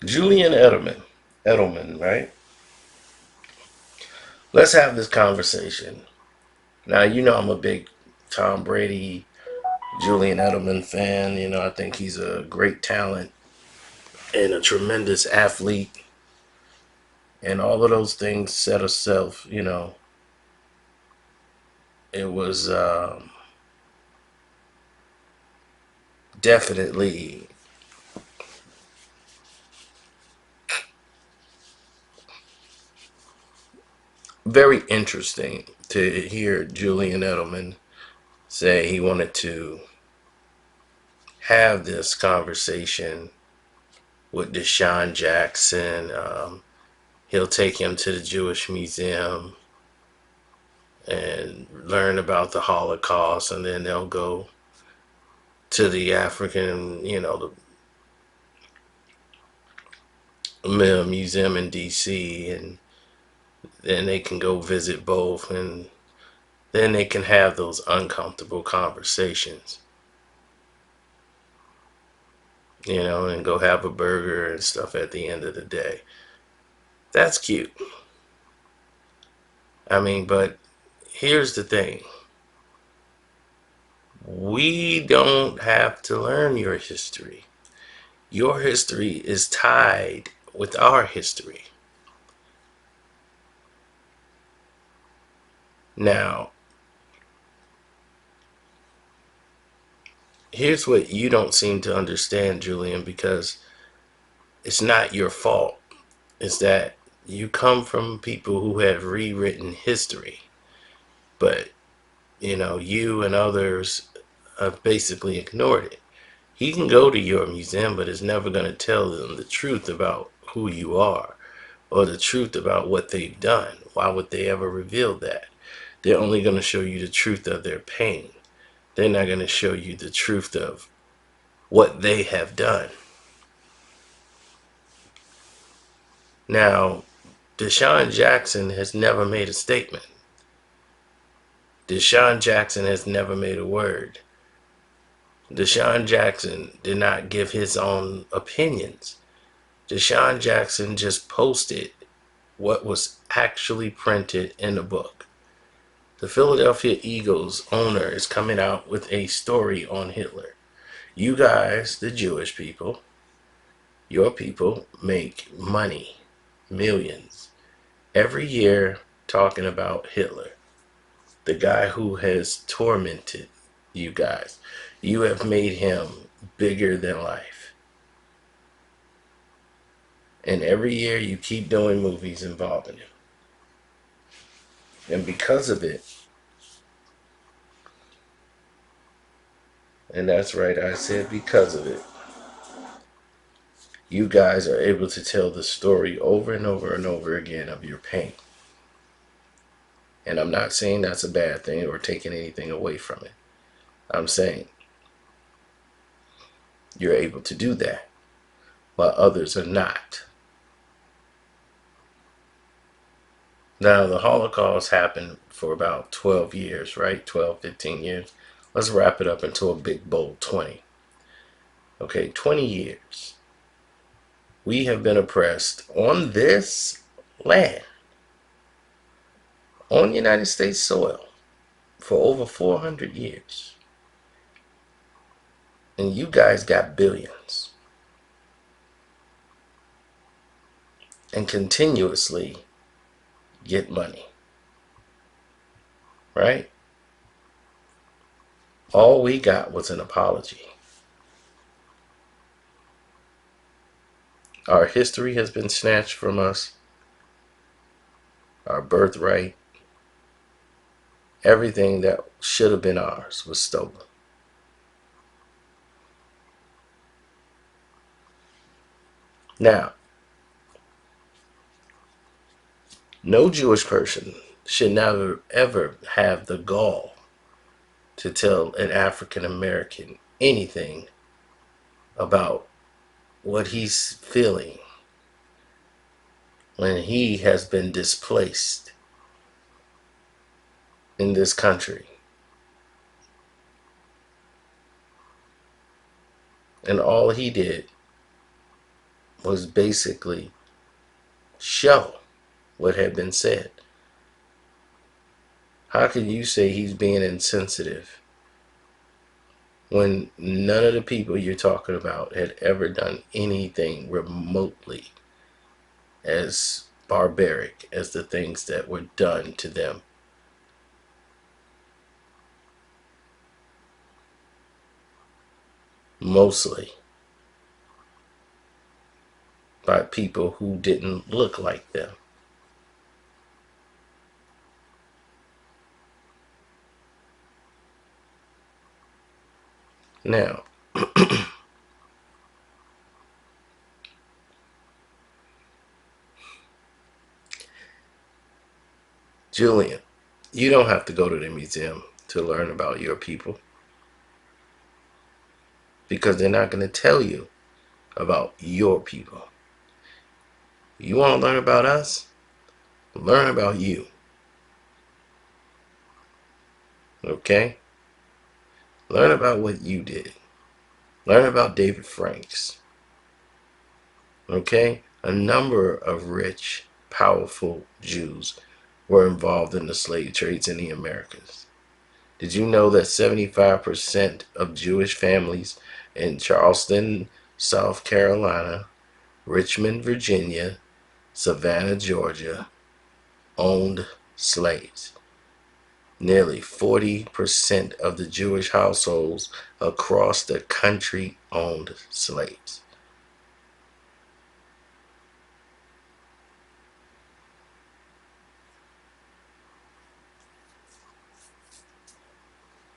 Julian Edelman, right? Let's have this conversation. Now, you know I'm a big Tom Brady, Julian Edelman fan. You know, I think he's a great talent and a tremendous athlete. And all of those things set itself, it was definitely very interesting to hear Julian Edelman say he wanted to have this conversation with DeSean Jackson. He'll take him to the Jewish Museum and learn about the Holocaust, and then they'll go to the African, the museum in D.C., and then they can go visit both, and then they can have those uncomfortable conversations, and go have a burger and stuff at the end of the day. That's cute. I mean, but here's the thing. We don't have to learn your history. Your history is tied with our history. Now, here's what you don't seem to understand, Julian, because it's not your fault. It's that you come from people who have rewritten history. But, you and others have basically ignored it. He can go to your museum, but it's never going to tell them the truth about who you are or the truth about what they've done. Why would they ever reveal that? They're only going to show you the truth of their pain. They're not going to show you the truth of what they have done. Now, DeSean Jackson has never made a statement. DeSean Jackson has never made a word. DeSean Jackson did not give his own opinions. DeSean Jackson just posted what was actually printed in the book. The Philadelphia Eagles owner is coming out with a story on Hitler. You guys, the Jewish people, your people make money, millions, every year talking about Hitler, the guy who has tormented you guys. You have made him bigger than life. And every year you keep doing movies involving him. And because of it, and that's right, I said because of it, you guys are able to tell the story over and over and over again of your pain. And I'm not saying that's a bad thing or taking anything away from it. I'm saying you're able to do that while others are not. Now, the Holocaust happened for about 12 years, right? 12, 15 years. Let's wrap it up into a big, bold 20. Okay, 20 years. We have been oppressed on this land, on United States soil, for over 400 years. And you guys got billions. And continuously get money. Right? All we got was an apology. Our history has been snatched from us. Our birthright. Everything that should have been ours was stolen. Now, no Jewish person should never ever have the gall to tell an African American anything about what he's feeling when he has been displaced in this country. And all he did was basically show what had been said. How can you say he's being insensitive when none of the people you're talking about had ever done anything remotely as barbaric as the things that were done to them? Mostly by people who didn't look like them. Now, Julian, you don't have to go to the museum to learn about your people because they're not going to tell you about your people. You want to learn about us? Learn about you. Okay? Learn about what you did. Learn about David Franks. Okay? A number of rich, powerful Jews were involved in the slave trades in the Americas. Did you know that 75% of Jewish families in Charleston, South Carolina, Richmond, Virginia, Savannah, Georgia, owned slaves? Nearly 40% of the Jewish households across the country owned slaves.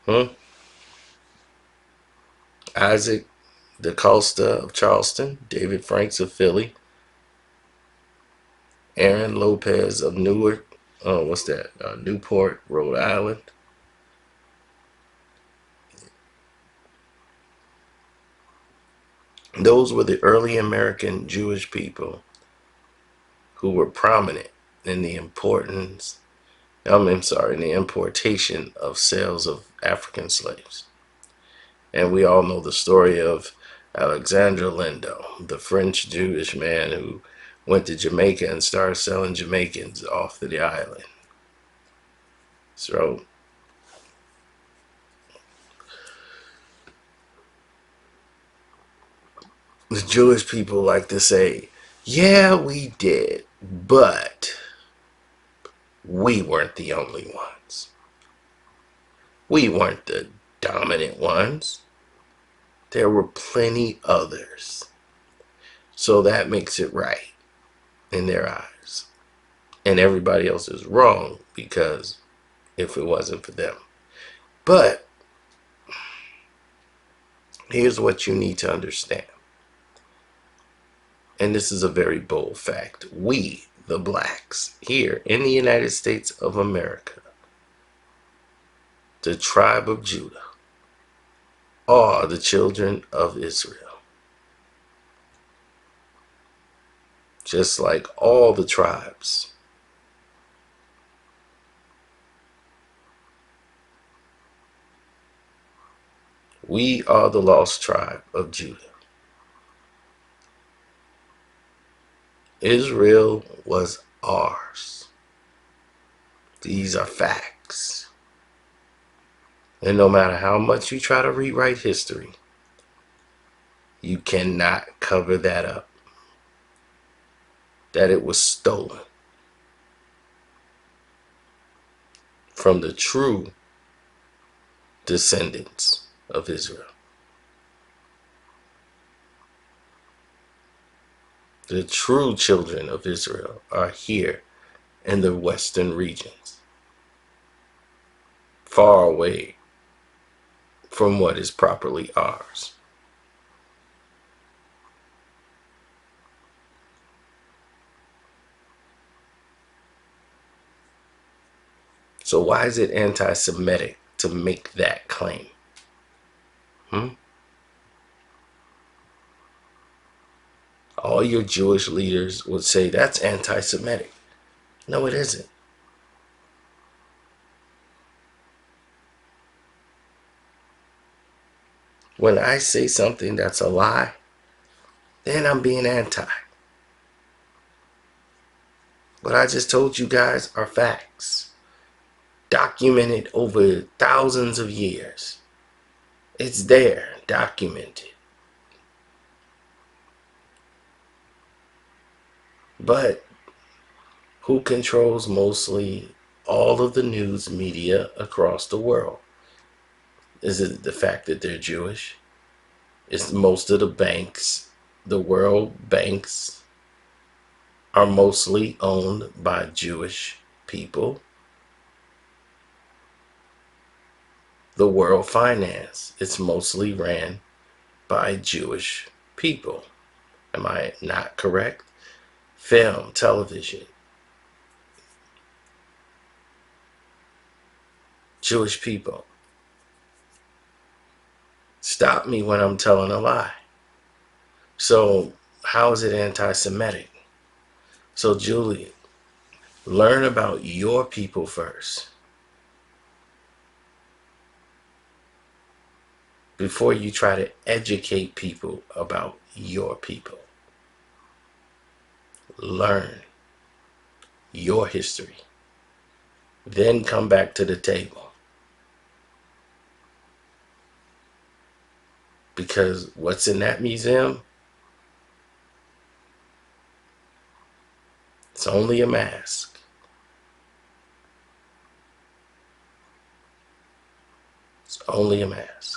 Hmm? Isaac DaCosta of Charleston, David Franks of Philly, Aaron Lopez of Newark, Newport, Rhode Island. Those were the early American Jewish people who were prominent in the in the importation of sales of African slaves. And we all know the story of Alexandre Lindo, the French Jewish man who went to Jamaica and started selling Jamaicans off to the island. So the Jewish people like to say, yeah, we did, but we weren't the only ones. We weren't the dominant ones. There were plenty others. So that makes it right in their eyes. And everybody else is wrong because if it wasn't for them. But here's what you need to understand. And this is a very bold fact. We, the blacks, here in the United States of America, the tribe of Judah, are the children of Israel. Just like all the tribes. We are the lost tribe of Judah. Israel was ours. These are facts. And no matter how much you try to rewrite history, you cannot cover that up. That it was stolen from the true descendants of Israel. The true children of Israel are here in the western regions, far away from what is properly ours. So why is it anti-Semitic to make that claim? All your Jewish leaders would say that's anti-Semitic. No, it isn't. When I say something that's a lie, then I'm being anti. What I just told you guys are facts, documented over thousands of years. It's there, documented. But who controls mostly all of the news media across the world? Is it the fact that they're Jewish? It's most of the banks, the world banks, are mostly owned by Jewish people. The world finance, it's mostly ran by Jewish people. Am I not correct? Film, television, Jewish people. Stop me when I'm telling a lie. So how is it anti-Semitic? So Julian, learn about your people first before you try to educate people about your people. Learn your history. Then come back to the table. Because what's in that museum? It's only a mask. It's only a mask.